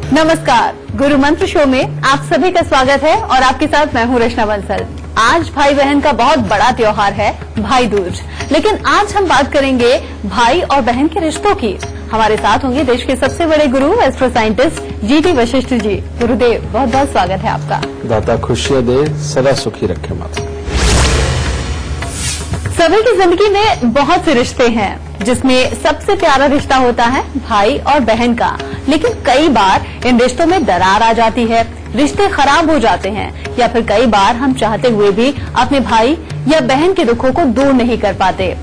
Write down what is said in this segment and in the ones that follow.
नमस्कार, गुरु मंत्र शो में आप सभी का स्वागत है और आपके साथ मैं हूँ रचना बंसल। आज भाई बहन का बहुत बड़ा त्योहार है भाई दूज, लेकिन आज हम बात करेंगे भाई और बहन के रिश्तों की। हमारे साथ होंगे देश के सबसे बड़े गुरु astro scientist GT Vashishtha ji. गुरुदेव, बहुत बहुत स्वागत है आपका। दाता खुशियाँ दे, सदा सुखी रखे माता। सभी की जिंदगी में बहुत से रिश्ते हैं, जिसमें सबसे प्यारा रिश्ता होता है भाई और बहन का। लेकिन कई बार इन रिश्तों में दरार आ जाती है, रिश्ते खराब हो जाते हैं, या फिर कई बार हम चाहते हुए भी अपने भाई या बहन के दुखों को दूर नहीं कर पाते।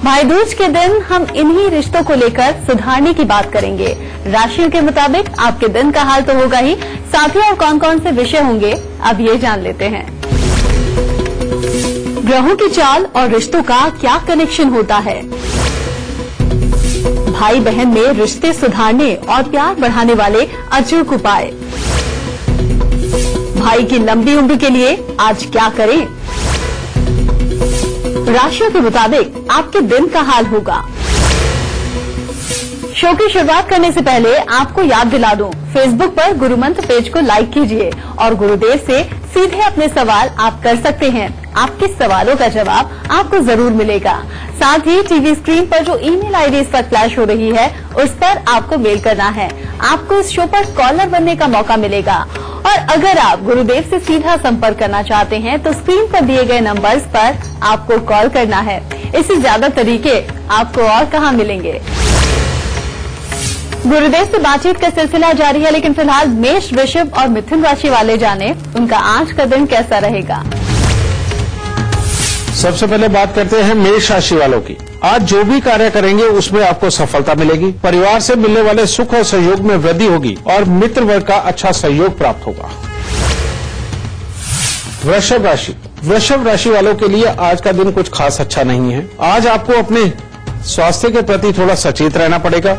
भाई दूज के दिन हम इन्हीं रिश्तों को लेकर सुधारने की बात करेंगे। राशियों के मुताबिक आपके दिन का हाल तो होगा ही, साथ ही और कौन कौन से विषय होंगे अब ये जान लेते हैं। ग्रहों की चाल और रिश्तों का क्या कनेक्शन होता है। भाई बहन में रिश्ते सुधारने और प्यार बढ़ाने वाले अचूक उपाय। भाई की लंबी उम्र के लिए आज क्या करें। राशियों के मुताबिक आपके दिन का हाल होगा। शो की शुरुआत करने से पहले आपको याद दिला दूं, फेसबुक पर गुरु मंत्र पेज को लाइक कीजिए और गुरुदेव से सीधे अपने सवाल आप कर सकते हैं। आपके सवालों का जवाब आपको जरूर मिलेगा। साथ ही टीवी स्क्रीन पर जो ईमेल आईडी इस पर फ्लैश हो रही है, उस पर आपको मेल करना है। आपको इस शो पर कॉलर बनने का मौका मिलेगा। और अगर आप गुरुदेव से सीधा संपर्क करना चाहते हैं तो स्क्रीन पर दिए गए नंबर्स पर आपको कॉल करना है। इससे ज्यादा तरीके आपको और कहाँ मिलेंगे। गुरुदेव से बातचीत का सिलसिला जारी है, लेकिन फिलहाल मेष, वृषभ और मिथुन राशि वाले जाने उनका आज का दिन कैसा रहेगा। सबसे पहले बात करते हैं मेष राशि वालों की। आज जो भी कार्य करेंगे उसमें आपको सफलता मिलेगी। परिवार से मिलने वाले सुख और सहयोग में वृद्धि होगी और मित्र वर्ग का अच्छा सहयोग प्राप्त होगा। वृषभ राशि वालों के लिए आज का दिन कुछ खास अच्छा नहीं है। आज आपको अपने स्वास्थ्य के प्रति थोड़ा सचेत रहना पड़ेगा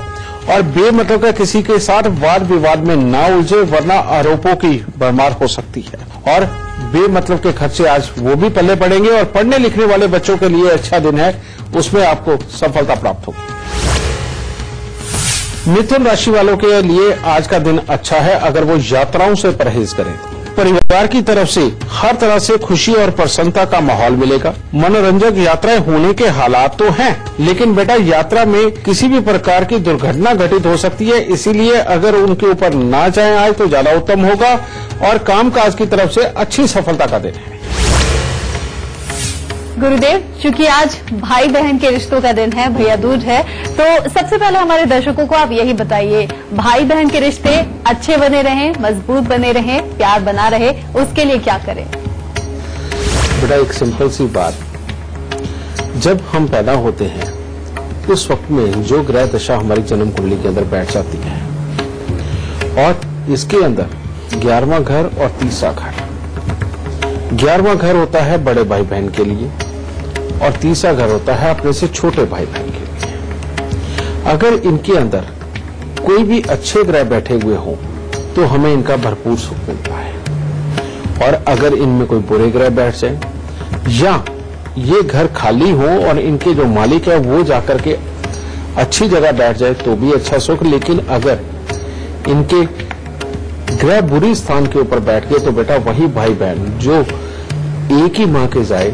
और बेमतलब का किसी के साथ वाद विवाद में ना उलझे, वरना आरोपों की भरमार हो सकती है और बेमतलब के खर्चे आज वो भी पल्ले पड़ेंगे। और पढ़ने लिखने वाले बच्चों के लिए अच्छा दिन है, उसमें आपको सफलता प्राप्त होगी। मिथुन राशि वालों के लिए आज का दिन अच्छा है अगर वो यात्राओं से परहेज करें। परिवार की तरफ से हर तरह से खुशी और प्रसन्नता का माहौल मिलेगा। मनोरंजक यात्राएं होने के हालात तो हैं, लेकिन बेटा यात्रा में किसी भी प्रकार की दुर्घटना घटित हो सकती है, इसीलिए अगर उनके ऊपर ना जाएं आज तो ज्यादा उत्तम होगा। और कामकाज की तरफ से अच्छी सफलता का दिन है। गुरुदेव, चूंकि आज भाई बहन के रिश्तों का दिन है, भैया दूज है, तो सबसे पहले हमारे दर्शकों को आप यही बताइए, भाई बहन के रिश्ते अच्छे बने रहें, मजबूत बने रहें, प्यार बना रहे, उसके लिए क्या करें। बेटा एक सिंपल सी बात, जब हम पैदा होते हैं उस वक्त में जो ग्रह दशा हमारी जन्म कुंडली के अंदर बैठ जाती है और इसके अंदर 11वां घर और 30वां घर। 11वां घर होता है बड़े भाई बहन के लिए और 30वां घर होता है अपने से छोटे भाई बहन के लिए। अगर इनके अंदर कोई भी अच्छे ग्रह बैठे हुए हों तो हमें इनका भरपूर सुख मिलता है, और अगर इनमें कोई बुरे ग्रह बैठ जाए या ये घर खाली हो और इनके जो मालिक है वो जाकर के अच्छी जगह बैठ जाए तो भी अच्छा सुख। लेकिन अगर इनके ग्रह बुरी स्थान के ऊपर बैठ गए तो बेटा वही भाई बहन जो एक ही मां के जाए,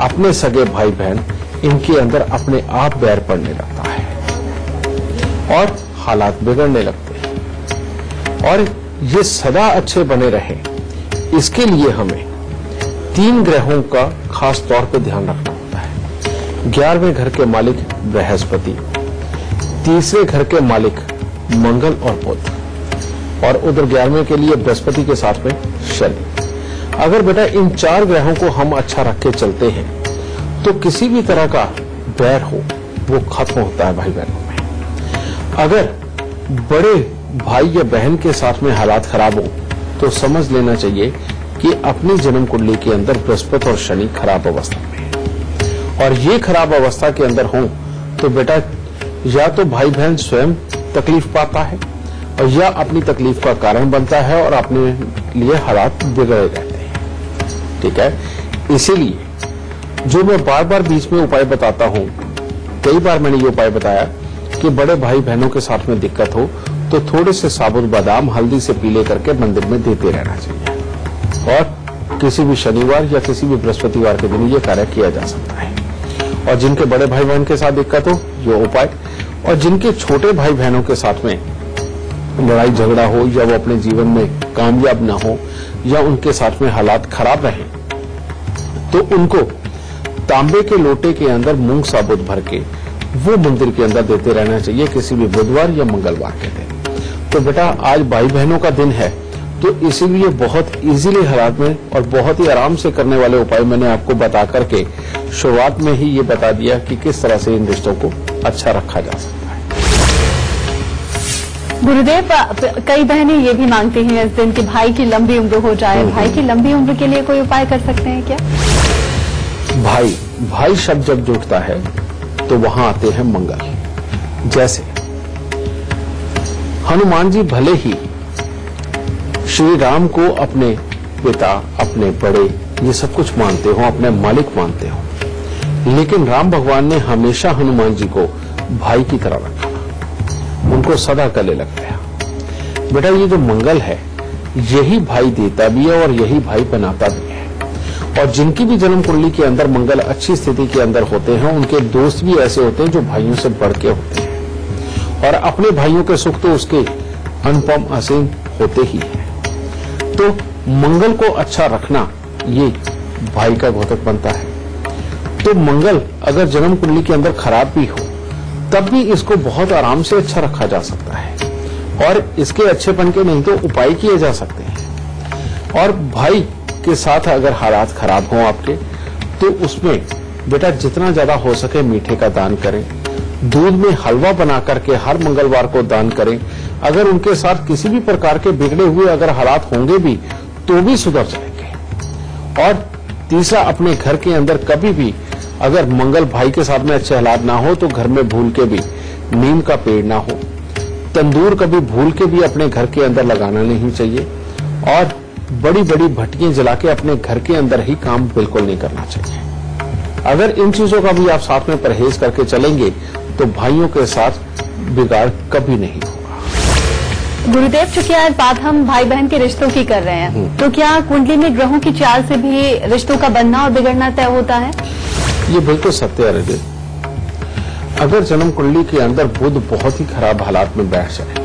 अपने सगे भाई बहन, इनके अंदर अपने आप बैर पड़ने लगता है और हालात बिगड़ने लगते हैं। और ये सदा अच्छे बने रहे, इसके लिए हमें 3 ग्रहों का खास तौर पर ध्यान रखना होता है। 11वें घर के मालिक बृहस्पति, 3रे घर के मालिक मंगल और बुध, और उधर 11वें के लिए बृहस्पति के साथ में शनि। अगर बेटा इन 4 ग्रहों को हम अच्छा रख के चलते हैं तो किसी भी तरह का बैर हो वो खत्म होता है भाई बहनों में। अगर बड़े भाई या बहन के साथ में हालात खराब हो तो समझ लेना चाहिए कि अपनी जन्म कुंडली के अंदर बृहस्पति और शनि खराब अवस्था में है, और ये खराब अवस्था के अंदर हो तो बेटा या तो भाई बहन स्वयं तकलीफ पाता है और या अपनी तकलीफ का कारण बनता है और अपने लिए हालात बिगड़े रहते हैं। ठीक है, इसीलिए जो मैं बार बार बीच में उपाय बताता हूं, कई बार मैंने ये उपाय बताया कि बड़े भाई बहनों के साथ में दिक्कत हो तो थोड़े से साबुत बादाम हल्दी से पीले करके मंदिर में देते रहना चाहिए। और किसी भी शनिवार या किसी भी बृहस्पतिवार के दिन ये कार्य किया जा सकता है। और जिनके बड़े भाई बहन के साथ दिक्कत हो, ये उपाय, और जिनके छोटे भाई बहनों के साथ में लड़ाई झगड़ा हो या वो अपने जीवन में कामयाब ना हो या उनके साथ में हालात खराब रहे, तो उनको तांबे के लोटे के अंदर मूंग साबुत भर के वो मंदिर के अंदर देते रहना चाहिए किसी भी बुधवार या मंगलवार के दिन। तो बेटा आज भाई बहनों का दिन है, तो इसीलिए बहुत इजीली हालात में और बहुत ही आराम से करने वाले उपाय मैंने आपको बता करके शुरुआत में ही ये बता दिया कि किस तरह से इन रिश्तों को अच्छा रखा जा सकता है। गुरुदेव, कई बहनें ये भी मांगती हैं इस दिन कि भाई की लंबी उम्र हो जाए। भाई की लंबी उम्र के लिए कोई उपाय कर सकते हैं क्या? भाई शब्द जब जुड़ता है तो वहां आते हैं मंगल। जैसे हनुमान जी भले ही श्री राम को अपने पिता, अपने बड़े, ये सब कुछ मानते हो, अपने मालिक मानते हो, लेकिन राम भगवान ने हमेशा हनुमान जी को भाई की तरह रखा, उनको सदा गले लग गया। बेटा ये जो मंगल है, यही भाई देता भी है और यही भाई बनाता भी है। और जिनकी भी जन्म कुंडली के अंदर मंगल अच्छी स्थिति के अंदर होते हैं, उनके दोस्त भी ऐसे होते हैं जो भाइयों से बढ़ के होते हैं, और अपने भाइयों के सुख तो उसके अनुपम असीम होते ही है। तो मंगल को अच्छा रखना ये भाई का घोतक बनता है। तो मंगल अगर जन्म कुंडली के अंदर खराब भी हो, तब भी इसको बहुत आराम से अच्छा रखा जा सकता है, और इसके अच्छेपन के नहीं तो उपाय किए जा सकते हैं। और भाई के साथ अगर हालात खराब हों आपके, तो उसमें बेटा जितना ज्यादा हो सके मीठे का दान करें, दूध में हलवा बना करके हर मंगलवार को दान करें। अगर उनके साथ किसी भी प्रकार के बिगड़े हुए अगर हालात होंगे भी, तो भी सुधर जाएंगे। और तीसरा, अपने घर के अंदर कभी भी अगर मंगल भाई के साथ में अच्छे हालात ना हो, तो घर में भूल के भी नीम का पेड़ ना हो, तंदूर कभी भूल के भी अपने घर के अंदर लगाना नहीं चाहिए, और बड़ी बड़ी भट्टियां जला के अपने घर के अंदर ही काम बिल्कुल नहीं करना चाहिए। अगर इन चीजों का भी आप साथ में परहेज करके चलेंगे, तो भाइयों के साथ बिगाड़ कभी नहीं होगा। गुरुदेव, चूंकि आज बात हम भाई बहन के रिश्तों की कर रहे हैं, तो क्या कुंडली में ग्रहों की चाल से भी रिश्तों का बनना और बिगड़ना तय होता है? ये बिल्कुल सत्य है। अगर जन्म कुंडली के अंदर बुध बहुत ही खराब हालात में बैठ जाए,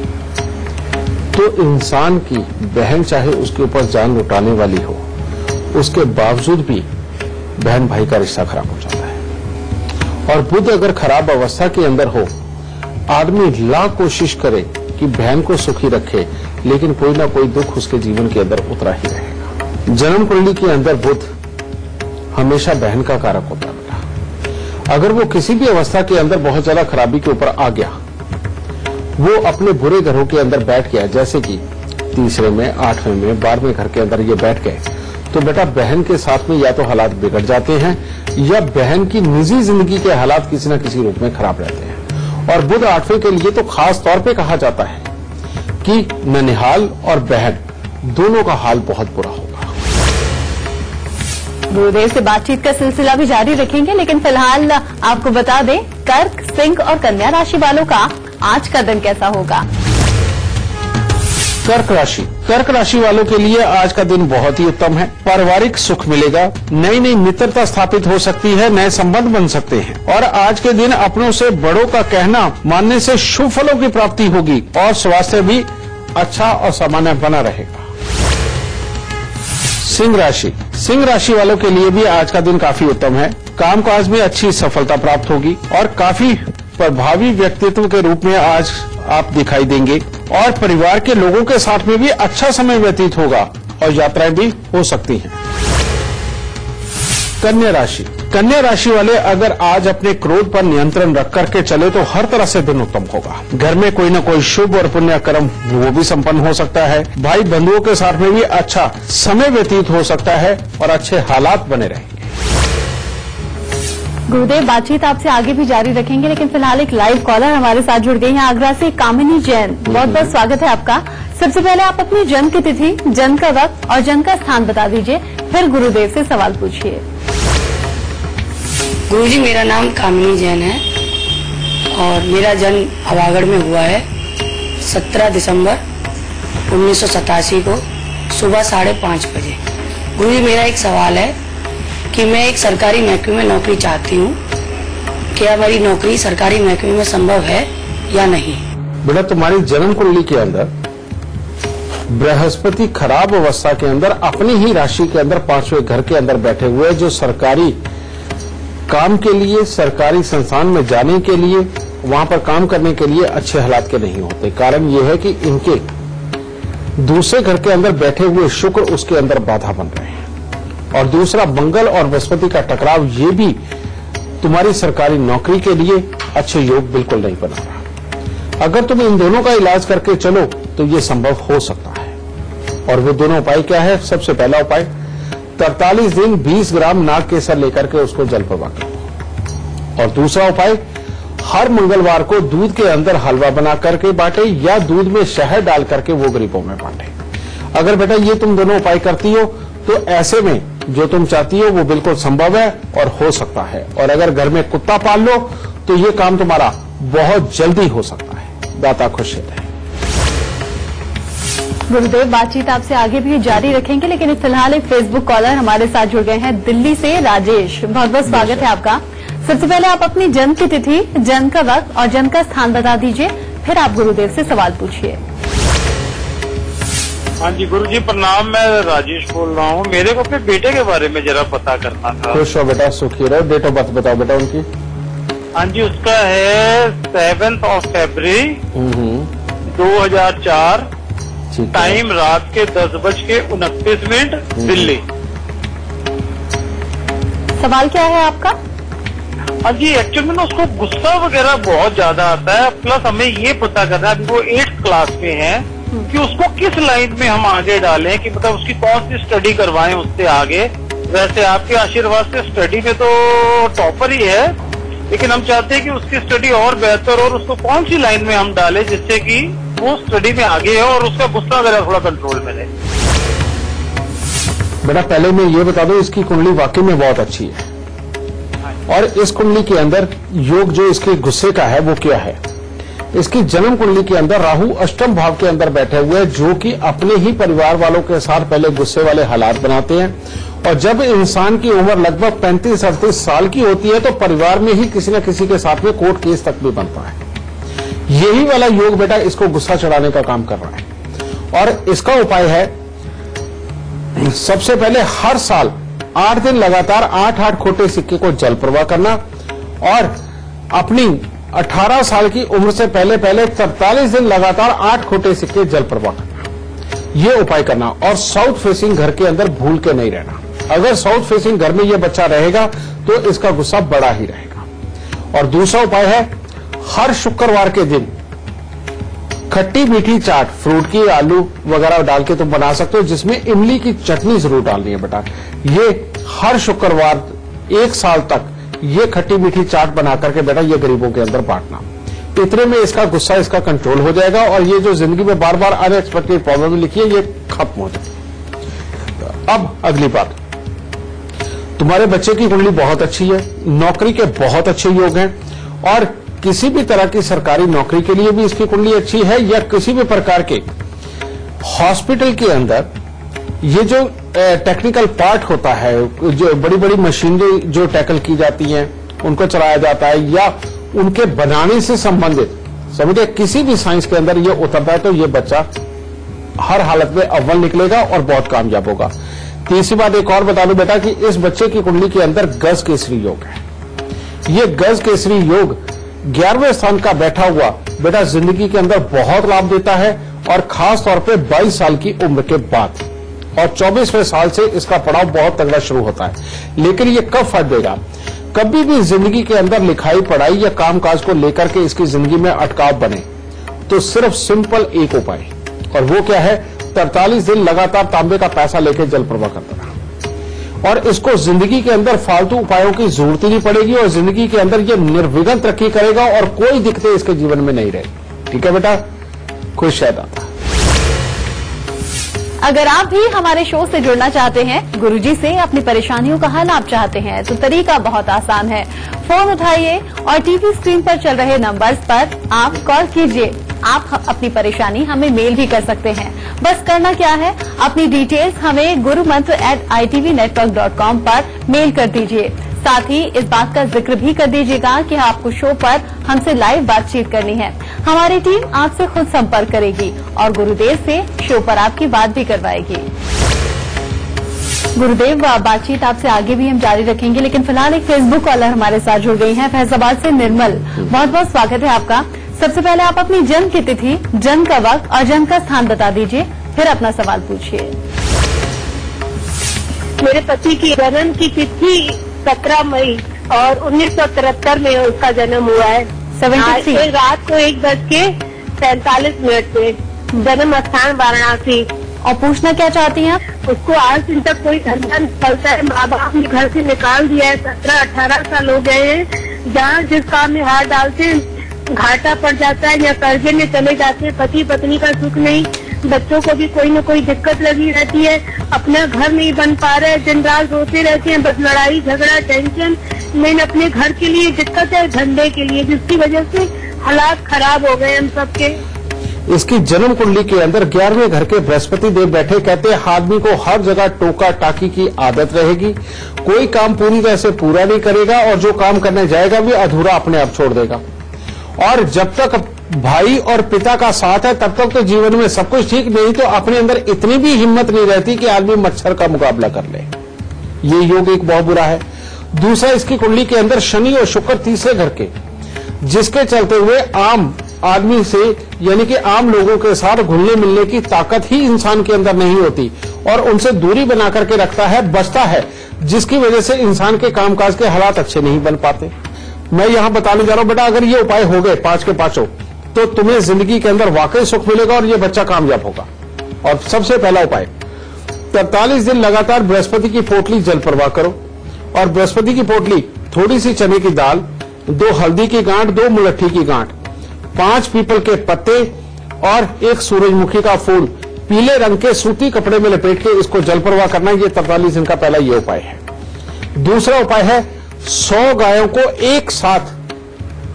तो इंसान की बहन चाहे उसके ऊपर जान लुटाने वाली हो, उसके बावजूद भी बहन भाई का रिश्ता खराब हो जाता है। और बुध अगर खराब अवस्था के अंदर हो, आदमी लाख कोशिश करे कि बहन को सुखी रखे, लेकिन कोई ना कोई दुख उसके जीवन के अंदर उतरा ही रहेगा। जन्म कुंडली के अंदर बुध हमेशा बहन का कारक होता है बेटा। अगर वो किसी भी अवस्था के अंदर बहुत ज्यादा खराबी के ऊपर आ गया, वो अपने बुरे घरों के अंदर बैठ गया, जैसे कि तीसरे में, 8वें में, 12वें घर के अंदर ये बैठ गए, तो बेटा बहन के साथ में या तो हालात बिगड़ जाते हैं, या बहन की निजी जिंदगी के हालात किसी न किसी रूप में खराब रहते हैं। और बुध 8वें के लिए तो खास तौर पे कहा जाता है कि ननिहाल और बहन दोनों का हाल बहुत बुरा होगा। गुरुदेव से बातचीत का सिलसिला भी जारी रखेंगे, लेकिन फिलहाल आपको बता दें, कर्क, सिंह और कन्या राशि वालों का आज का दिन कैसा होगा। कर्क राशि वालों के लिए आज का दिन बहुत ही उत्तम है। पारिवारिक सुख मिलेगा, नई नई मित्रता स्थापित हो सकती है, नए संबंध बन सकते हैं, और आज के दिन अपनों से बड़ों का कहना मानने से शुभ फलों की प्राप्ति होगी, और स्वास्थ्य भी अच्छा और सामान्य बना रहेगा। सिंह राशि वालों के लिए भी आज का दिन काफी उत्तम है। कामकाज में अच्छी सफलता प्राप्त होगी, और काफी प्रभावी व्यक्तित्व के रूप में आज आप दिखाई देंगे, और परिवार के लोगों के साथ में भी अच्छा समय व्यतीत होगा, और यात्राएं भी हो सकती हैं। कन्या राशि वाले अगर आज अपने क्रोध पर नियंत्रण रख करके चले, तो हर तरह से दिन उत्तम होगा। घर में कोई न कोई शुभ और पुण्य कर्म वो भी संपन्न हो सकता है। भाई बंधुओं के साथ में भी अच्छा समय व्यतीत हो सकता है, और अच्छे हालात बने रहेंगे। गुरुदेव, बातचीत आपसे आगे भी जारी रखेंगे, लेकिन फिलहाल एक लाइव कॉलर हमारे साथ जुड़ गए हैं आगरा से, कामिनी जैन। बहुत बहुत स्वागत है आपका। सबसे पहले आप अपनी जन्म की तिथि, जन्म का वक्त और जन्म का स्थान बता दीजिए, फिर गुरुदेव से सवाल पूछिए। गुरुजी, मेरा नाम कामिनी जैन है और मेरा जन्म अभागढ़ में हुआ है 17 दिसंबर 1987 को सुबह 5:30 बजे। गुरुजी, मेरा एक सवाल है कि मैं एक सरकारी महकमे में नौकरी चाहती हूँ, क्या मेरी नौकरी सरकारी महकमे में संभव है या नहीं? बेटा, तुम्हारी जन्म कुंडली के अंदर बृहस्पति खराब अवस्था के अंदर अपनी ही राशि के अंदर 5वें घर के अंदर बैठे हुए, जो सरकारी काम के लिए, सरकारी संस्थान में जाने के लिए, वहां पर काम करने के लिए अच्छे हालात के नहीं होते। कारण यह है कि इनके दूसरे घर के अंदर बैठे हुए शुक्र उसके अंदर बाधा बन रहे हैं। और दूसरा, मंगल और बृहस्पति का टकराव, ये भी तुम्हारी सरकारी नौकरी के लिए अच्छे योग बिल्कुल नहीं बना रहा। अगर तुम इन दोनों का इलाज करके चलो तो ये संभव हो सकता है। और वो दोनों उपाय क्या है? सबसे पहला उपाय, 43 दिन 20 ग्राम नाग केसर लेकर के उसको जल प्रवाह करो। और दूसरा उपाय, हर मंगलवार को दूध के अंदर हलवा बना करके बांटे या दूध में शहद डाल करके वो गरीबों में बांटे। अगर बेटा ये तुम दोनों उपाय करती हो तो ऐसे में जो तुम चाहती हो वो बिल्कुल संभव है और हो सकता है। और अगर घर में कुत्ता पाल लो तो ये काम तुम्हारा बहुत जल्दी हो सकता है। दाता खुश रहते हैं। गुरुदेव, बातचीत आपसे आगे भी जारी रखेंगे, लेकिन फिलहाल एक फेसबुक कॉलर हमारे साथ जुड़ गए हैं दिल्ली से। राजेश, बहुत बहुत स्वागत है आपका। सबसे पहले आप अपनी जन्म की तिथि, जन्म का वक्त और जन्म का स्थान बता दीजिए, फिर आप गुरुदेव से सवाल पूछिए। हाँ जी गुरुजी, प्रणाम। मैं राजेश बोल रहा हूँ। मेरे को अपने बेटे के बारे में जरा पता करना था। खुश हो बेटा, सुखी रहो। डेट ऑफ बर्थ बताओ बेटा उनकी। हाँ जी, उसका है 7 फरवरी 2004, टाइम रात के 10:29, दिल्ली। सवाल क्या है आपका? हाँ जी, एक्चुअली में ना उसको गुस्सा वगैरह बहुत ज्यादा आता है, प्लस हमें ये पता करना है, वो 8th क्लास में है, कि उसको किस लाइन में हम आगे डालें, कि मतलब उसकी कौन सी स्टडी करवाएं उससे आगे। वैसे आपके आशीर्वाद से स्टडी में तो टॉपर ही है, लेकिन हम चाहते हैं कि उसकी स्टडी और बेहतर, और उसको कौन सी लाइन में हम डालें जिससे कि वो स्टडी में आगे है और उसका गुस्सा वगैरह थोड़ा कंट्रोल में रहे। बेटा पहले मैं ये बता दूं, इसकी कुंडली वाकई में बहुत अच्छी है। और इस कुंडली के अंदर योग जो इसके गुस्से का है वो क्या है? इसकी जन्म कुंडली के अंदर राहु अष्टम भाव के अंदर बैठे हुए, जो कि अपने ही परिवार वालों के साथ पहले गुस्से वाले हालात बनाते हैं। और जब इंसान की उम्र लगभग 35-38 साल की होती है तो परिवार में ही किसी न किसी के साथ में कोर्ट केस तक भी बनता है। यही वाला योग बेटा इसको गुस्सा चढ़ाने का काम कर रहा है। और इसका उपाय है, सबसे पहले हर साल 8 दिन लगातार 8 खोटे सिक्के को जल प्रवाह करना, और अपनी 18 साल की उम्र से पहले 43 दिन लगातार 8 खोटे सिक्के जल प्रवाह करना, ये उपाय करना। और साउथ फेसिंग घर के अंदर भूल के नहीं रहना। अगर साउथ फेसिंग घर में ये बच्चा रहेगा तो इसका गुस्सा बड़ा ही रहेगा। और दूसरा उपाय है, हर शुक्रवार के दिन खट्टी मीठी चाट, फ्रूट की, आलू वगैरह डाल के तुम बना सकते हो, जिसमें इमली की चटनी जरूर डालनी है बेटा। ये हर शुक्रवार 1 साल तक ये खट्टी मीठी चाट बना करके बेटा ये गरीबों के अंदर बांटना। इतने में इसका गुस्सा इसका कंट्रोल हो जाएगा, और ये जो जिंदगी में बार बार अनएक्सपेक्टेड प्रॉब्लम लिखी है ये खत्म हो जाएगी। अब अगली बात, तुम्हारे बच्चे की कुंडली बहुत अच्छी है, नौकरी के बहुत अच्छे योग हैं, और किसी भी तरह की सरकारी नौकरी के लिए भी इसकी कुंडली अच्छी है, या किसी भी प्रकार के हॉस्पिटल के अंदर ये जो टेक्निकल पार्ट होता है, जो बड़ी बड़ी मशीनरी जो टैकल की जाती हैं उनको चलाया जाता है, या उनके बनाने से संबंधित समझे किसी भी साइंस के अंदर ये उतरता है, तो ये बच्चा हर हालत में अव्वल निकलेगा और बहुत कामयाब होगा। तीसरी बात एक और बता दूं बेटा कि इस बच्चे की कुंडली के अंदर गज केसरी योग है। ये गज केसरी योग 11वें स्थान का बैठा हुआ बेटा जिंदगी के अंदर बहुत लाभ देता है, और खास तौर पे 22 साल की उम्र के बाद, और 24वें साल से इसका पड़ाव बहुत तगड़ा शुरू होता है। लेकिन ये कब फट देगा? कभी भी जिंदगी के अंदर लिखाई पढ़ाई या कामकाज को लेकर के इसकी जिंदगी में अटकाव बने तो सिर्फ सिंपल एक उपाय, और वो क्या है, 43 दिन लगातार तांबे का पैसा लेकर जल प्रवाह करता रहा। और इसको जिंदगी के अंदर फालतू उपायों की जरूरत ही नहीं पड़ेगी, और जिंदगी के अंदर ये निर्विघ्न तरक्की करेगा और कोई दिक्कतें इसके जीवन में नहीं रहेगी। ठीक है बेटा, खुश है दाता। अगर आप भी हमारे शो से जुड़ना चाहते हैं, गुरुजी से अपनी परेशानियों का हल आप चाहते हैं, तो तरीका बहुत आसान है। फोन उठाइए और टीवी स्क्रीन पर चल रहे नंबर्स पर आप कॉल कीजिए। आप अपनी परेशानी हमें मेल भी कर सकते हैं। बस करना क्या है, अपनी डिटेल्स हमें gurumantra@itvnetwork.com पर मेल कर दीजिए। साथ ही इस बात का जिक्र भी कर दीजिएगा कि आपको शो पर हमसे लाइव बातचीत करनी है। हमारी टीम आपसे खुद संपर्क करेगी और गुरुदेव से शो पर आपकी बात भी करवाएगी। गुरुदेव, बातचीत आपसे आगे भी हम जारी रखेंगे, लेकिन फिलहाल एक फेसबुक कॉलर हमारे साथ जुड़ गई हैं, फैजाबाद से निर्मल। बहुत बहुत स्वागत है आपका। सबसे पहले आप अपनी जन्म की तिथि, जन्म का वक्त और जन्म का स्थान बता दीजिए, फिर अपना सवाल पूछिए। मेरे पति की जन्म की तिथि 17 मई और 1973 में उसका जन्म हुआ है। 73 रात को 1:43 पे। जन्म स्थान वाराणसी। और पूछना क्या चाहती हैं आप? उसको आज दिन तक कोई धंधा नहीं चलता है, माँ बाप ने घर से निकाल दिया है, 17-18 साल हो गए हैं। जहाँ जिस काम में हाथ डालते हैं घाटा पड़ जाता है या कर्जे में चले जाते हैं। पति पत्नी का सुख नहीं, बच्चों को भी कोई न कोई दिक्कत लगी रहती है, अपना घर नहीं बन पा रहे, दिन रात रोते रहते हैं, बस लड़ाई झगड़ा टेंशन। मैंने अपने घर के लिए दिक्कत है, धंधे के लिए, जिसकी वजह से हालात खराब हो गए हम सबके। इसकी जन्म कुंडली के अंदर 11वें घर के बृहस्पति देव बैठे, कहते हैं आदमी को हर जगह टोका टाकी की आदत रहेगी, कोई काम पूरी तरह से पूरा नहीं करेगा और जो काम करने जाएगा भी अधूरा अपने आप छोड़ देगा। और जब तक भाई और पिता का साथ है तब तक तो जीवन में सब कुछ ठीक, नहीं तो अपने अंदर इतनी भी हिम्मत नहीं रहती कि आदमी मच्छर का मुकाबला कर ले। ये योग एक बहुत बुरा है। दूसरा, इसकी कुंडली के अंदर शनि और शुक्र तीसरे घर के, जिसके चलते हुए आम आदमी से यानी कि आम लोगों के साथ घुलने मिलने की ताकत ही इंसान के अंदर नहीं होती और उनसे दूरी बना करके रखता है, बचता है, जिसकी वजह से इंसान के कामकाज के हालात अच्छे नहीं बन पाते। मैं यहाँ बताने जा रहा हूँ बेटा, अगर ये उपाय हो गए 5 के 5 तो तुम्हें जिंदगी के अंदर वाकई सुख मिलेगा और ये बच्चा कामयाब होगा। और सबसे पहला उपाय, 43 दिन लगातार बृहस्पति की पोटली जल प्रवाह करो और बृहस्पति की पोटली, थोड़ी सी चने की दाल, 2 हल्दी की गांठ, 2 मुलट्ठी की गांठ, 5 पीपल के पत्ते और 1 सूरजमुखी का फूल पीले रंग के सूती कपड़े में लपेट के इसको जल प्रवाह करना। ये 43 दिन का पहला ये उपाय है। दूसरा उपाय है 100 गायों को एक साथ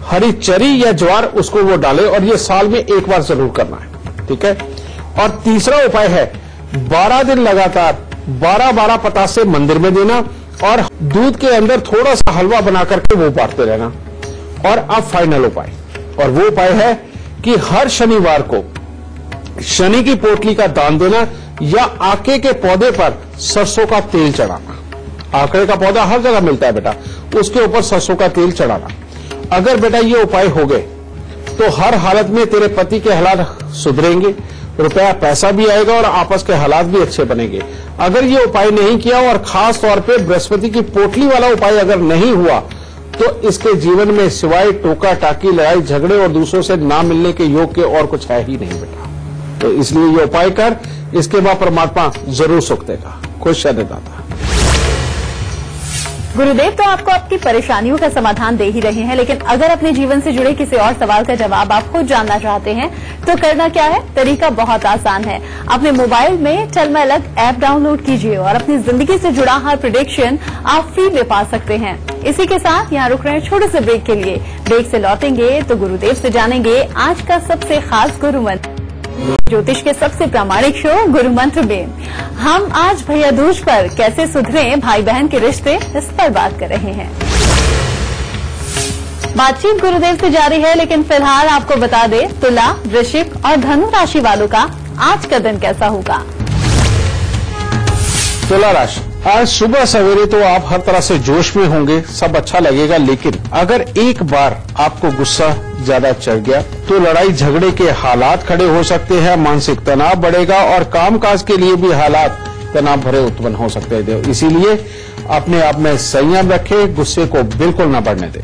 हरी चरी या ज्वार उसको वो डाले और ये साल में एक बार जरूर करना है, ठीक है। और तीसरा उपाय है 12 दिन लगातार 12-12 पतासे मंदिर में देना और दूध के अंदर थोड़ा सा हलवा बना करके वो बांटते रहना। और अब फाइनल उपाय, और वो उपाय है कि हर शनिवार को शनि की पोटली का दान देना या आके के पौधे पर सरसों का तेल चढ़ाना। आंकड़े का पौधा हर जगह मिलता है बेटा, उसके ऊपर सरसों का तेल चढ़ाना। अगर बेटा ये उपाय हो गए तो हर हालत में तेरे पति के हालात सुधरेंगे, रुपया पैसा भी आएगा और आपस के हालात भी अच्छे बनेंगे। अगर ये उपाय नहीं किया और खास तौर पे बृहस्पति की पोटली वाला उपाय अगर नहीं हुआ तो इसके जीवन में सिवाय टोका टाकी, लड़ाई झगड़े और दूसरों से ना मिलने के योग के और कुछ है ही नहीं बेटा। तो इसलिए ये उपाय कर, इसके बाद परमात्मा जरूर सुख देगा। खुश रहने दाता। गुरुदेव तो आपको आपकी परेशानियों का समाधान दे ही रहे हैं, लेकिन अगर अपने जीवन से जुड़े किसी और सवाल का जवाब आप खुद जानना चाहते हैं तो करना क्या है? तरीका बहुत आसान है। अपने मोबाइल में चल मैं अलग ऐप डाउनलोड कीजिए और अपनी जिंदगी से जुड़ा हर प्रेडिक्शन आप फ्री में पा सकते हैं। इसी के साथ यहाँ रुक रहे हैं छोटे से ब्रेक के लिए। ब्रेक से लौटेंगे तो गुरुदेव से जानेंगे आज का सबसे खास गुरु मंत्र। ज्योतिष के सबसे प्रामाणिक शो गुरु मंत्र में हम आज भैया दूज पर कैसे सुधरे भाई बहन के रिश्ते, इस पर बात कर रहे हैं। बातचीत गुरुदेव से जारी है, लेकिन फिलहाल आपको बता दें तुला, वृश्चिक और धनु राशि वालों का आज का दिन कैसा होगा। तुला राशि, आज सुबह सवेरे तो आप हर तरह से जोश में होंगे, सब अच्छा लगेगा, लेकिन अगर एक बार आपको गुस्सा ज्यादा चढ़ गया तो लड़ाई झगड़े के हालात खड़े हो सकते हैं, मानसिक तनाव बढ़ेगा और कामकाज के लिए भी हालात तनाव भरे उत्पन्न हो सकते हैं। इसीलिए अपने आप में संयम रखें, गुस्से को बिल्कुल न बढ़ने दें।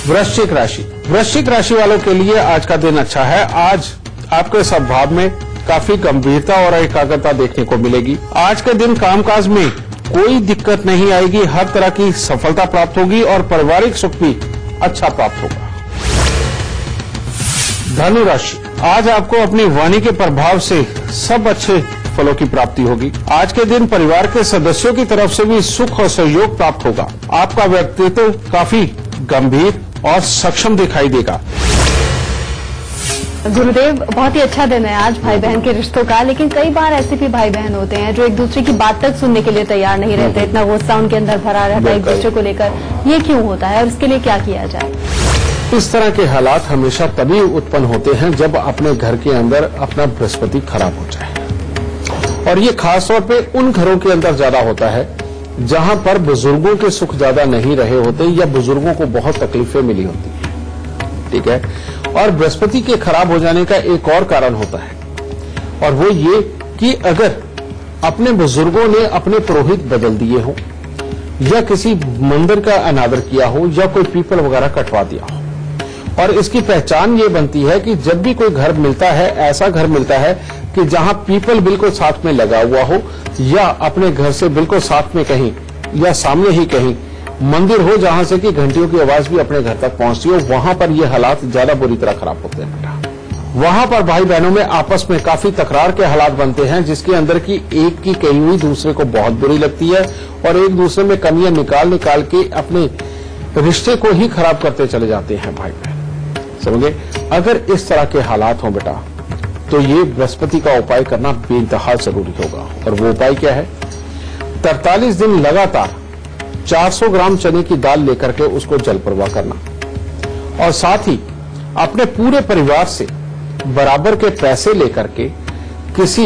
वृश्चिक राशि, वृश्चिक राशि वालों के लिए आज का दिन अच्छा है। आज आपके स्वभाव में काफी गंभीरता और एकाग्रता देखने को मिलेगी। आज के दिन कामकाज में कोई दिक्कत नहीं आएगी, हर तरह की सफलता प्राप्त होगी और पारिवारिक सुख भी अच्छा प्राप्त होगा। धनु राशि, आज आपको अपनी वाणी के प्रभाव से सब अच्छे फलों की प्राप्ति होगी। आज के दिन परिवार के सदस्यों की तरफ से भी सुख और सहयोग प्राप्त होगा। आपका व्यक्तित्व काफी गंभीर और सक्षम दिखाई देगा। गुरुदेव, बहुत ही अच्छा दिन है आज भाई बहन के रिश्तों का, लेकिन कई बार ऐसे भी भाई बहन होते हैं जो एक दूसरे की बात तक सुनने के लिए तैयार नहीं रहते, इतना गुस्सा उनके अंदर भरा रहता है एक दूसरे को लेकर। ये क्यों होता है और इसके लिए क्या किया जाए? इस तरह के हालात हमेशा तभी उत्पन्न होते हैं जब अपने घर के अंदर अपना बृहस्पति खराब हो जाए, और ये खासतौर पे उन घरों के अंदर ज्यादा होता है जहां पर बुजुर्गों के सुख ज्यादा नहीं रहे होते या बुजुर्गों को बहुत तकलीफें मिली होती है। ठीक है, और बृहस्पति के खराब हो जाने का एक और कारण होता है, और वो ये कि अगर अपने बुजुर्गों ने अपने पुरोहित बदल दिए हो, या किसी मंदिर का अनादर किया हो, या कोई पीपल वगैरह कटवा दिया हो, और इसकी पहचान ये बनती है कि जब भी कोई घर मिलता है, ऐसा घर मिलता है कि जहां पीपल बिल्कुल साथ में लगा हुआ हो, या अपने घर से बिल्कुल साथ में कहीं या सामने ही कहीं मंदिर हो जहां से कि घंटियों की आवाज भी अपने घर तक पहुंचती हो, वहां पर ये हालात ज्यादा बुरी तरह खराब होते हैं बेटा। वहां पर भाई बहनों में आपस में काफी तकरार के हालात बनते हैं, जिसके अंदर की एक की कही हुई दूसरे को बहुत बुरी लगती है, और एक दूसरे में कमियां निकाल के अपने रिश्ते को ही खराब करते चले जाते हैं भाई बहन। समझे? अगर इस तरह के हालात हों बेटा, तो ये बृहस्पति का उपाय करना बेइंतहा जरूरी होगा। और वो उपाय क्या है? 43 दिन लगातार 400 ग्राम चने की दाल लेकर के उसको जल प्रवाह करना, और साथ ही अपने पूरे परिवार से बराबर के पैसे लेकर के किसी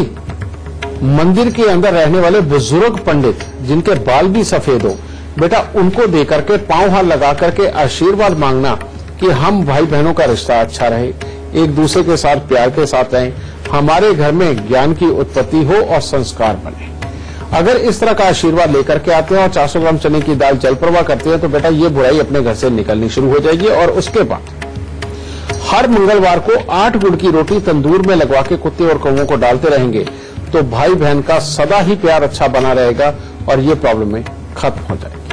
मंदिर के अंदर रहने वाले बुजुर्ग पंडित जिनके बाल भी सफेद हो बेटा, उनको देकर के पांव हाथ लगा करके आशीर्वाद मांगना कि हम भाई बहनों का रिश्ता अच्छा रहे, एक दूसरे के साथ प्यार के साथ रहें, हमारे घर में ज्ञान की उत्पत्ति हो और संस्कार बने। अगर इस तरह का आशीर्वाद लेकर के आते हैं और 400 ग्राम चने की दाल जल प्रवाह करते हैं, तो बेटा ये बुराई अपने घर से निकलनी शुरू हो जाएगी। और उसके बाद हर मंगलवार को 8 गुड़ की रोटी तंदूर में लगवा के कुत्ते और कौवों को डालते रहेंगे, तो भाई बहन का सदा ही प्यार अच्छा बना रहेगा और ये प्रॉब्लम में खत्म हो जाएगी।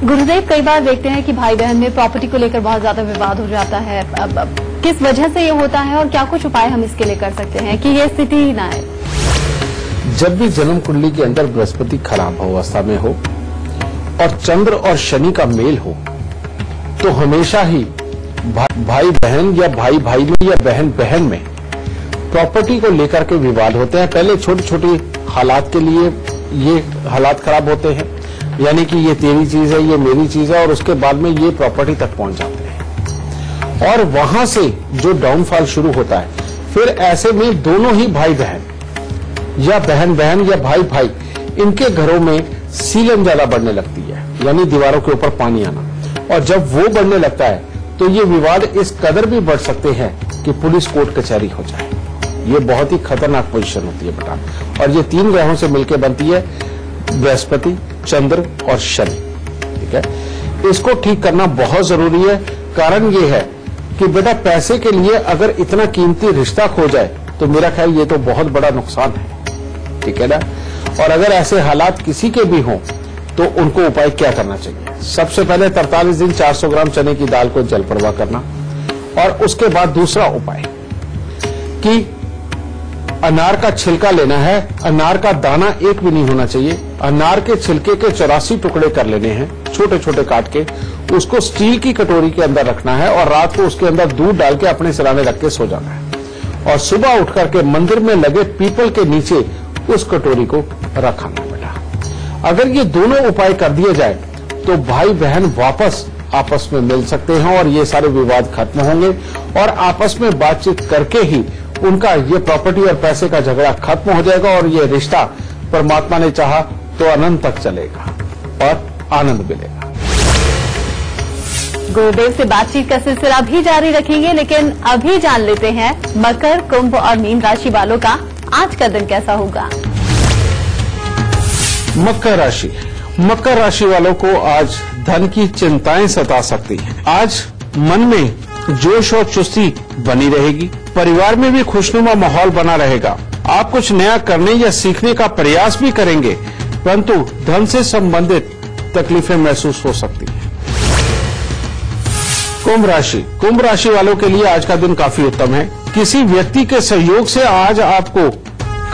गुरुदेव, कई बार देखते हैं कि भाई बहन में प्रॉपर्टी को लेकर बहुत ज्यादा विवाद हो जाता है। अब किस वजह से ये होता है और क्या कुछ उपाय हम इसके लिए कर सकते हैं कि ये स्थिति ही ना आए? जब भी जन्म कुंडली के अंदर बृहस्पति खराब अवस्था में हो और चंद्र और शनि का मेल हो, तो हमेशा ही भाई बहन या भाई भाई में या बहन बहन में प्रॉपर्टी को लेकर के विवाद होते हैं। पहले छोटी छोटी हालात के लिए ये हालात खराब होते हैं, यानी कि ये तेरी चीज है, ये मेरी चीज है, और उसके बाद में ये प्रॉपर्टी तक पहुंच जाते हैं, और वहां से जो डाउनफॉल शुरू होता है, फिर ऐसे में दोनों ही भाई बहन या बहन बहन या भाई भाई, इनके घरों में सीलन ज्यादा बढ़ने लगती है, यानी दीवारों के ऊपर पानी आना। और जब वो बढ़ने लगता है तो ये विवाद इस कदर भी बढ़ सकते हैं कि पुलिस कोर्ट कचहरी हो जाए। ये बहुत ही खतरनाक पोजीशन होती है बेटा, और ये 3 ग्रहों से मिलकर बनती है, बृहस्पति, चंद्र और शनि। ठीक है, इसको ठीक करना बहुत जरूरी है। कारण ये है कि बेटा पैसे के लिए अगर इतना कीमती रिश्ता खो जाए तो मेरा ख्याल ये तो बहुत बड़ा नुकसान है। ठीक है ना? और अगर ऐसे हालात किसी के भी हों तो उनको उपाय क्या करना चाहिए? सबसे पहले 43 दिन 400 ग्राम चने की दाल को जल प्रवाह करना, और उसके बाद दूसरा उपाय कि अनार का छिलका लेना है, अनार का दाना एक भी नहीं होना चाहिए, अनार के छिलके के 84 टुकड़े कर लेने हैं छोटे छोटे काट के, उसको स्टील की कटोरी के अंदर रखना है और रात को उसके अंदर दूध डाल के अपने सिराने रख के सो जाना है, और सुबह उठ करके मंदिर में लगे पीपल के नीचे उस कटोरी को रखना है बेटा। अगर ये दोनों उपाय कर दिए जाए तो भाई बहन वापस आपस में मिल सकते हैं और ये सारे विवाद खत्म होंगे, और आपस में बातचीत करके ही उनका ये प्रॉपर्टी और पैसे का झगड़ा खत्म हो जाएगा, और ये रिश्ता परमात्मा ने चाहा तो अनंत तक चलेगा और आनंद मिलेगा। गुरुदेव से बातचीत का सिलसिला भी जारी रखेंगे, लेकिन अभी जान लेते हैं मकर, कुंभ और मीन राशि वालों का आज का दिन कैसा होगा। मकर राशि वालों को आज धन की चिंताएं सता सकती हैं। आज मन में जोश और चुस्ती बनी रहेगी, परिवार में भी खुशनुमा माहौल बना रहेगा। आप कुछ नया करने या सीखने का प्रयास भी करेंगे, परंतु धन से संबंधित तकलीफें महसूस हो सकती हैं। कुंभ राशि वालों के लिए आज का दिन काफी उत्तम है। किसी व्यक्ति के सहयोग से आज आपको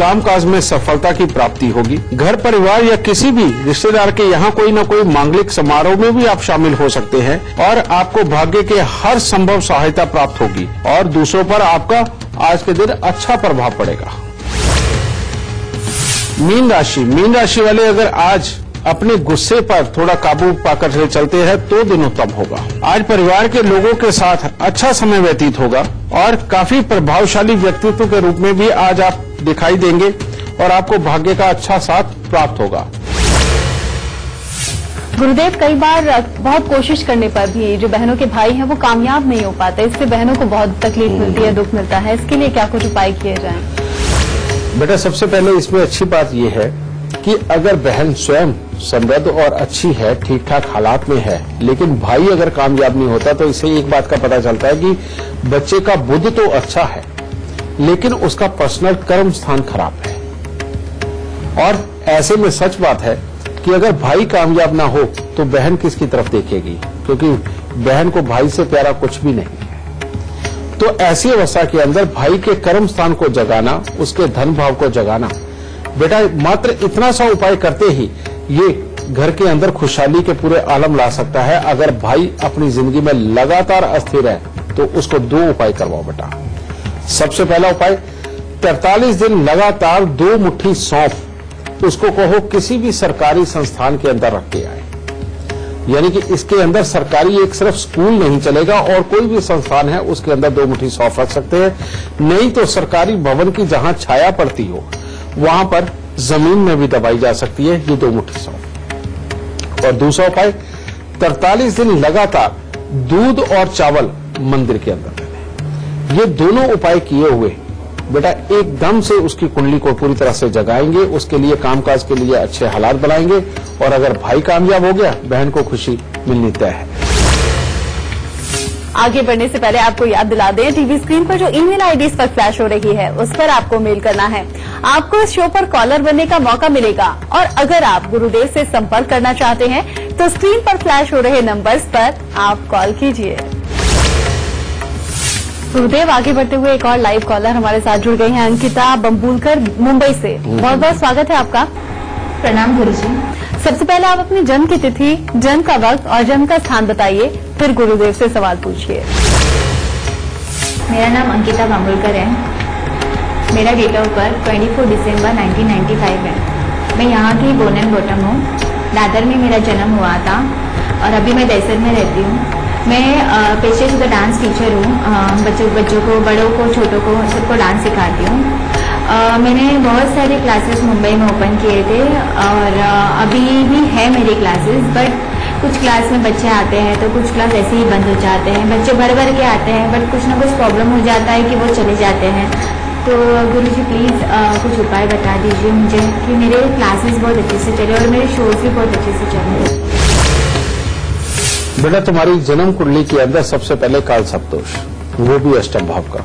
कामकाज में सफलता की प्राप्ति होगी। घर परिवार या किसी भी रिश्तेदार के यहाँ कोई न कोई मांगलिक समारोह में भी आप शामिल हो सकते हैं और आपको भाग्य के हर संभव सहायता प्राप्त होगी और दूसरों पर आपका आज के दिन अच्छा प्रभाव पड़ेगा। मीन राशि वाले अगर आज अपने गुस्से पर थोड़ा काबू पाकर चलते हैं तो दिन उत्तम होगा। आज परिवार के लोगों के साथ अच्छा समय व्यतीत होगा और काफी प्रभावशाली व्यक्तित्व के रूप में भी आज आप दिखाई देंगे और आपको भाग्य का अच्छा साथ प्राप्त होगा। गुरुदेव, कई बार बहुत कोशिश करने पर भी जो बहनों के भाई हैं वो कामयाब नहीं हो पाते, इससे बहनों को बहुत तकलीफ मिलती है, दुख मिलता है। इसके लिए क्या कुछ उपाय किए जाएं? बेटा, सबसे पहले इसमें अच्छी बात यह है कि अगर बहन स्वयं समृद्ध और अच्छी है, ठीक ठाक हालात में है, लेकिन भाई अगर कामयाब नहीं होता तो इससे एक बात का पता चलता है कि बच्चे का बुद्ध तो अच्छा है लेकिन उसका पर्सनल कर्म स्थान खराब है। और ऐसे में सच बात है कि अगर भाई कामयाब ना हो तो बहन किसकी तरफ देखेगी, क्योंकि बहन को भाई से प्यारा कुछ भी नहीं है। तो ऐसी अवस्था के अंदर भाई के कर्म स्थान को जगाना, उसके धन भाव को जगाना, बेटा मात्र इतना सा उपाय करते ही ये घर के अंदर खुशहाली के पूरे आलम ला सकता है। अगर भाई अपनी जिंदगी में लगातार अस्थिर है तो उसको 2 उपाय करवाओ बेटा। सबसे पहला उपाय, 43 दिन लगातार 2 मुट्ठी सौंफ उसको कहो किसी भी सरकारी संस्थान के अंदर रख के आए। यानी कि इसके अंदर सरकारी एक सिर्फ स्कूल नहीं चलेगा और कोई भी संस्थान है उसके अंदर 2 मुट्ठी सौंफ रख सकते हैं। नहीं तो सरकारी भवन की जहां छाया पड़ती हो वहां पर जमीन में भी दबाई जा सकती है ये 2 मुट्ठी सौंफ। और दूसरा उपाय, 43 दिन लगातार दूध और चावल मंदिर के अंदर देने। ये दोनों उपाय किए हुए बेटा एकदम से उसकी कुंडली को पूरी तरह से जगाएंगे, उसके लिए कामकाज के लिए अच्छे हालात बनाएंगे और अगर भाई कामयाब हो गया बहन को खुशी मिलनी तय है। आगे बढ़ने से पहले आपको याद दिला दें, टीवी स्क्रीन पर जो ईमेल आईडी इस वक्त फ्लैश हो रही है उस पर आपको मेल करना है। आपको इस शो पर कॉलर बनने का मौका मिलेगा और अगर आप गुरुदेव से संपर्क करना चाहते हैं तो स्क्रीन पर फ्लैश हो रहे नंबर्स पर आप कॉल कीजिए। गुरुदेव, आगे बढ़ते हुए एक और लाइव कॉलर हमारे साथ जुड़ गई हैं, अंकिता बम्बुलकर मुंबई से। बहुत बहुत स्वागत है आपका। प्रणाम गुरुजी। सबसे पहले आप अपनी जन्म की तिथि, जन्म का वक्त और जन्म का स्थान बताइए, फिर गुरुदेव से सवाल पूछिए। मेरा नाम अंकिता बम्बुलकर है। मेरा डेट ऑफ बर्थ 24 दिसंबर 1995 है। मैं यहाँ की बोर्न एंड बॉटम हूँ। दादर में मेरा जन्म हुआ था और अभी मैं दहसर में रहती हूँ। मैं पेशे से डांस टीचर हूँ। बच्चों को, बड़ों को, छोटों को सबको डांस सिखाती हूँ। मैंने बहुत सारे क्लासेस मुंबई में ओपन किए थे और अभी भी है मेरी क्लासेस, बट कुछ क्लास में बच्चे आते हैं तो कुछ क्लास ऐसे ही बंद हो जाते हैं। बच्चे भर भर के आते हैं बट कुछ ना कुछ प्रॉब्लम हो जाता है कि वो चले जाते हैं। तो गुरुजी प्लीज़ कुछ उपाय बता दीजिए मुझे कि मेरे क्लासेस बहुत अच्छे से चले और मेरे शोज भी बहुत अच्छे से चले। बेटा, तुम्हारी जन्म कुंडली के अंदर सबसे पहले काल सर्प दोष, वो भी अष्टम भाव का।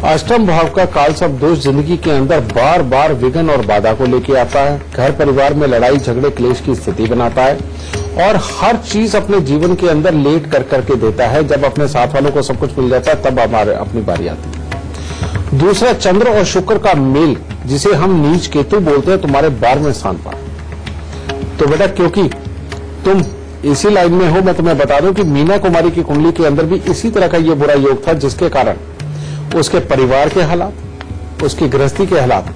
अष्टम भाव का काल सर्प दोष जिंदगी के अंदर बार बार विघ्न और बाधा को लेके आता है, घर परिवार में लड़ाई झगड़े क्लेश की स्थिति बनाता है और हर चीज अपने जीवन के अंदर लेट कर करके देता है। जब अपने साथ वालों को सब कुछ मिल जाता है तब हमारे अपनी बारी आती है। दूसरा, चंद्र और शुक्र का मेल, जिसे हम नीच केतु बोलते हैं, तुम्हारे 12वें स्थान पर। तो बेटा, क्योंकि तुम इसी लाइन में हो, मैं तुम्हें बता दूं कि मीना कुमारी की कुंडली के अंदर भी इसी तरह का ये बुरा योग था, जिसके कारण उसके परिवार के हालात, उसकी गृहस्थी के हालात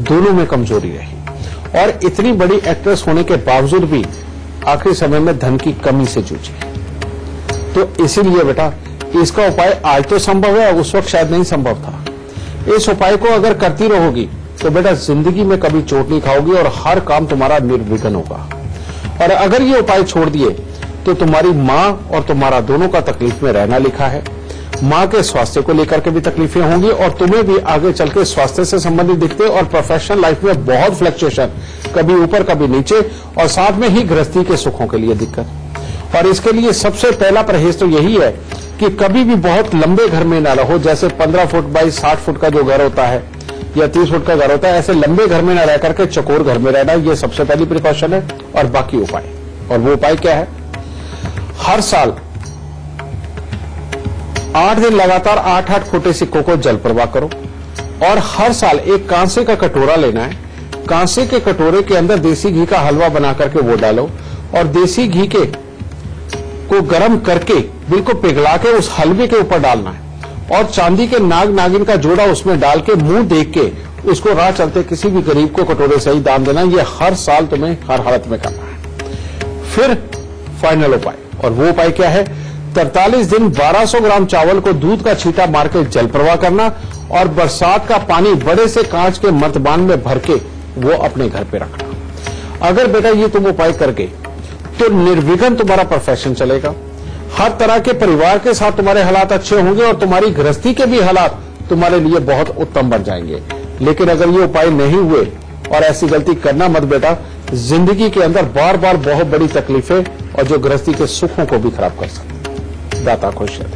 दोनों में कमजोरी रही और इतनी बड़ी एक्ट्रेस होने के बावजूद भी आखिरी समय में धन की कमी से जूझी। तो इसीलिए बेटा इसका उपाय आज तो संभव है, उस वक्त शायद नहीं संभव था। इस उपाय को अगर करती रहोगी तो बेटा जिंदगी में कभी चोट नहीं खाओगी और हर काम तुम्हारा निर्विघ्न होगा। और अगर ये उपाय छोड़ दिए तो तुम्हारी माँ और तुम्हारा दोनों का तकलीफ में रहना लिखा है। माँ के स्वास्थ्य को लेकर के भी तकलीफें होंगी और तुम्हें भी आगे चल के स्वास्थ्य से संबंधित दिखते और प्रोफेशनल लाइफ में बहुत फ्लक्चुएशन, कभी ऊपर कभी नीचे, और साथ में ही गृहस्थी के सुखों के लिए दिक्कत। और इसके लिए सबसे पहला परहेज तो यही है कि कभी भी बहुत लंबे घर में ना रहो। जैसे 15 फुट बाई 60 फुट का जो घर होता है या 30 फुट का घर होता है, ऐसे लंबे घर में न रह करके चकोर घर में रहना, ये सबसे पहली प्रिकॉशन है। और बाकी उपाय, और वो उपाय क्या है, हर साल 8 दिन लगातार 8-8 खोटे सिक्कों को जल प्रवाह करो। और हर साल एक कांसे का कटोरा लेना है। कांसे के कटोरे के अंदर देसी घी का हलवा बना करके वो डालो और देसी घी को गर्म करके बिल्कुल पिघला के उस हलवे के ऊपर डालना है और चांदी के नाग नागिन का जोड़ा उसमें डाल के मुंह देख के उसको राह चलते किसी भी गरीब को कटोरे से ही दान देना। ये हर साल तुम्हें हर हालत में करना है। फिर फाइनल उपाय, और वो उपाय क्या है? 43 दिन 1200 ग्राम चावल को दूध का छींटा मार के जल प्रवाह करना और बरसात का पानी बड़े से कांच के मर्तबान में भर के वो अपने घर पे रखना। अगर बेटा ये तुम उपाय करके तो निर्विघ्न तुम्हारा प्रोफेशन चलेगा, हर तरह के परिवार के साथ तुम्हारे हालात अच्छे होंगे और तुम्हारी गृहस्थी के भी हालात तुम्हारे लिए बहुत उत्तम बन जाएंगे। लेकिन अगर ये उपाय नहीं हुए, और ऐसी गलती करना मत बेटा, जिंदगी के अंदर बार बार बहुत बड़ी तकलीफें और जो गृहस्थी के सुखों को भी खराब कर सकते। दाता खुश रहे।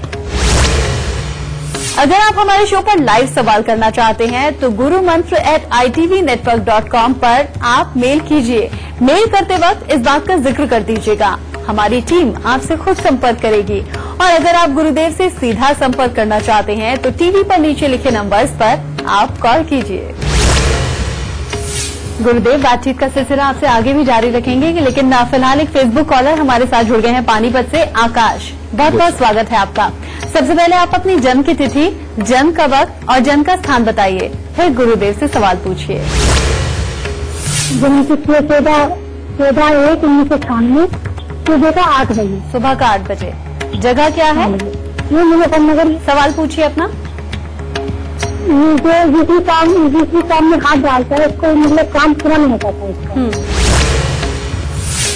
अगर आप हमारे शो पर लाइव सवाल करना चाहते हैं तो gurumantra@itvnetwork.com पर आप मेल कीजिए। मेल करते वक्त इस बात का जिक्र कर दीजिएगा, हमारी टीम आपसे खुद संपर्क करेगी। और अगर आप गुरुदेव से सीधा संपर्क करना चाहते हैं तो टीवी पर नीचे लिखे नंबर्स पर आप कॉल कीजिए। गुरुदेव, बातचीत का सिलसिला आपसे आगे भी जारी रखेंगे, लेकिन फिलहाल एक फेसबुक कॉलर हमारे साथ जुड़ गए हैं पानीपत से। आकाश, बहुत बहुत स्वागत है आपका। सबसे पहले आप अपनी जन्म की तिथि, जन्म का वक्त और जन्म का स्थान बताइए, फिर गुरुदेव से सवाल पूछिए। जन्म तिथि 14/1/1998, सुबह का 8 बजे। सुबह का 8 बजे। जगह क्या है? ये मुजफ्फरनगर। सवाल पूछिए अपना। जो जिस काम में हाथ डालता है उसको मतलब काम पूरा नहीं हो पाता इसका।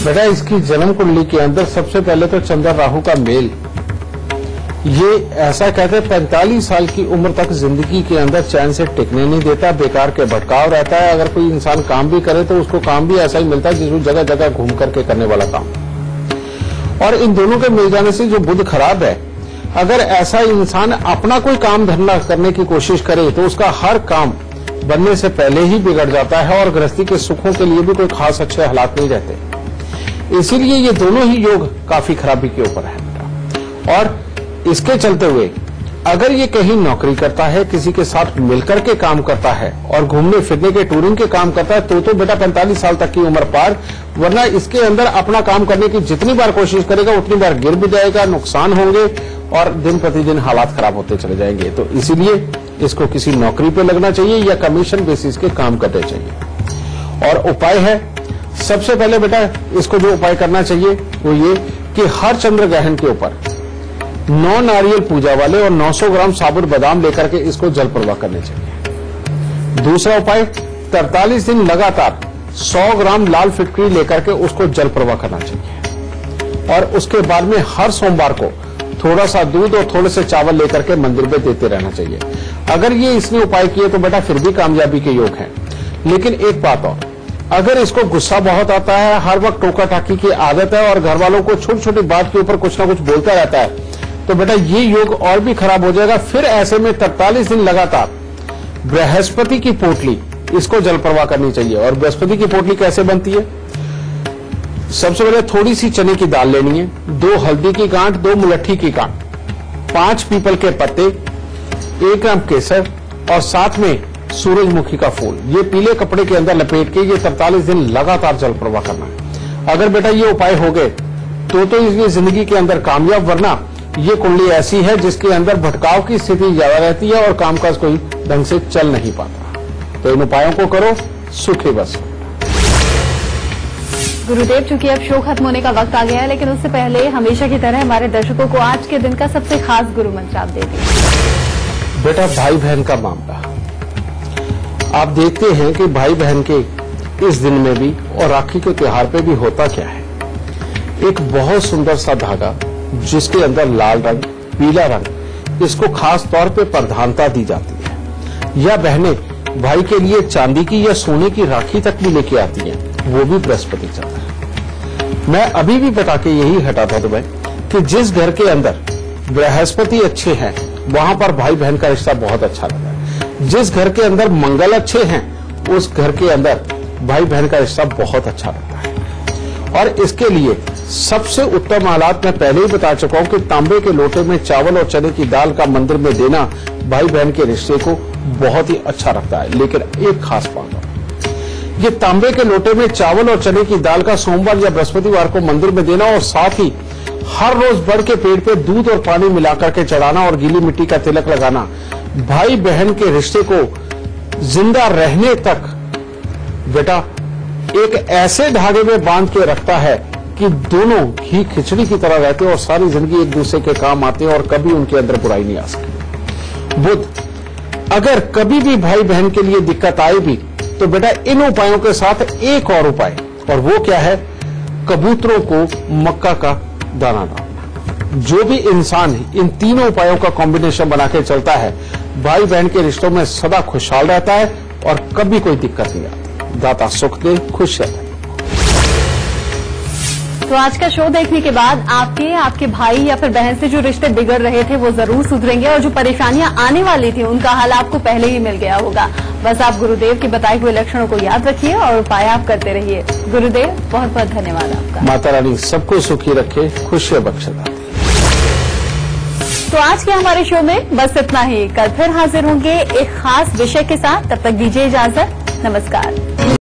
बेटा इसकी जन्म कुंडली के अंदर सबसे पहले तो चंद्र राहु का मेल, ये ऐसा कहते हैं 45 साल की उम्र तक जिंदगी के अंदर चैन से टिकने नहीं देता, बेकार के भटकाव रहता है। अगर कोई इंसान काम भी करे तो उसको काम भी ऐसा ही मिलता है जिसको जगह जगह घूम करके करने वाला काम। और इन दोनों के मिल जाने से जो बुध खराब है, अगर ऐसा इंसान अपना कोई काम धंधा करने की कोशिश करे तो उसका हर काम बनने से पहले ही बिगड़ जाता है और गृहस्थी के सुखों के लिए भी कोई खास अच्छे हालात नहीं रहते। इसीलिए ये दोनों ही योग काफी खराबी के ऊपर है बेटा। और इसके चलते हुए अगर ये कहीं नौकरी करता है, किसी के साथ मिलकर के काम करता है और घूमने फिरने के टूरिंग के काम करता है तो बेटा 45 साल तक की उम्र पार, वरना इसके अंदर अपना काम करने की जितनी बार कोशिश करेगा उतनी बार गिर भी जाएगा, नुकसान होंगे और दिन प्रतिदिन हालात खराब होते चले जाएंगे। तो इसीलिए इसको किसी नौकरी पे लगना चाहिए या कमीशन बेसिस के काम करने चाहिए। और उपाय है, सबसे पहले बेटा इसको जो उपाय करना चाहिए वो ये कि हर चंद्र ग्रहण के ऊपर 9 नारियल पूजा वाले और 900 ग्राम साबुत बादाम लेकर के इसको जल प्रवाह करने चाहिए। दूसरा उपाय, 43 दिन लगातार 100 ग्राम लाल फिटकरी लेकर के उसको जल प्रवाह करना चाहिए। और उसके बाद में हर सोमवार को थोड़ा सा दूध और थोड़े से चावल लेकर के मंदिर में देते रहना चाहिए। अगर ये इसने उपाय किए तो बेटा फिर भी कामयाबी के योग हैं। लेकिन एक बात और, अगर इसको गुस्सा बहुत आता है, हर वक्त टोका टाकी की आदत है और घर वालों को छोटी छोटी बात के ऊपर कुछ ना कुछ बोलता रहता है, तो बेटा ये योग और भी खराब हो जाएगा। फिर ऐसे में 43 दिन लगातार बृहस्पति की पोटली इसको जल प्रवाह करनी चाहिए। और बृहस्पति की पोटली कैसे बनती है? सबसे पहले थोड़ी सी चने की दाल लेनी है, 2 हल्दी की गांठ, 2 मुलट्ठी की गांठ, 5 पीपल के पत्ते, 1 ग्राम केसर और साथ में सूरजमुखी का फूल, ये पीले कपड़े के अंदर लपेट के ये 43 दिन लगातार जल प्रवाह करना है। अगर बेटा ये उपाय हो गए तो इसकी जिंदगी के अंदर कामयाब, वरना ये कुंडली ऐसी है जिसके अंदर भटकाव की स्थिति ज्यादा रहती है और कामकाज कोई ढंग से चल नहीं पाता। तो इन उपायों को करो, सुखी बस। गुरुदेव, चूंकि अब शो खत्म होने का वक्त आ गया है, लेकिन उससे पहले हमेशा की तरह हमारे दर्शकों को आज के दिन का सबसे खास गुरु मंत्र आप दे दीजिए। बेटा भाई बहन का मामला आप देखते हैं कि भाई बहन के इस दिन में भी और राखी के त्योहार पे भी होता क्या है, एक बहुत सुंदर सा धागा जिसके अंदर लाल रंग, पीला रंग, इसको खास तौर पे प्रधानता दी जाती है। या बहनें भाई के लिए चांदी की या सोने की राखी तक भी लेके आती हैं, वो भी बृहस्पति चलता है। मैं अभी भी बता के यही हटा था तुम्हें कि जिस घर के अंदर बृहस्पति अच्छे हैं वहां पर भाई बहन का रिश्ता बहुत अच्छा रहता है। जिस घर के अंदर मंगल अच्छे हैं उस घर के अंदर भाई बहन का रिश्ता बहुत अच्छा रहता है। और इसके लिए सबसे उत्तम हालात मैं पहले ही बता चुका हूं कि तांबे के लोटे में चावल और चने की दाल का मंदिर में देना भाई बहन के रिश्ते को बहुत ही अच्छा रखता है। लेकिन एक खास बात है, ये तांबे के लोटे में चावल और चने की दाल का सोमवार या बृहस्पतिवार को मंदिर में देना और साथ ही हर रोज बड़ के पेड़ पे दूध और पानी मिलाकर के चढ़ाना और गीली मिट्टी का तिलक लगाना भाई बहन के रिश्ते को जिंदा रहने तक बेटा एक ऐसे धागे में बांध के रखता है कि दोनों घी खिचड़ी की तरह रहते और सारी जिंदगी एक दूसरे के काम आते और कभी उनके अंदर बुराई नहीं आ सकती। बुध, अगर कभी भी भाई बहन के लिए दिक्कत आए भी तो बेटा इन उपायों के साथ एक और उपाय, और वो क्या है, कबूतरों को मक्का का दाना डालना। जो भी इंसान इन तीनों उपायों का कॉम्बिनेशन बना के चलता है, भाई बहन के रिश्तों में सदा खुशहाल रहता है और कभी कोई दिक्कत नहीं आती। दाता सुख दे, खुश रहे। तो आज का शो देखने के बाद आपके भाई या फिर बहन से जो रिश्ते बिगड़ रहे थे वो जरूर सुधरेंगे और जो परेशानियां आने वाली थी उनका हल आपको पहले ही मिल गया होगा। बस आप गुरुदेव के बताए हुए लक्षणों को याद रखिए और उपाय आप करते रहिए। गुरुदेव, बहुत बहुत धन्यवाद आपका। माता रानी सबको सुखी रखे, खुशियां बख्शे। तो आज के हमारे शो में बस इतना ही। कल फिर हाजिर होंगे एक खास विषय के साथ। तब तक दीजिए इजाजत। नमस्कार।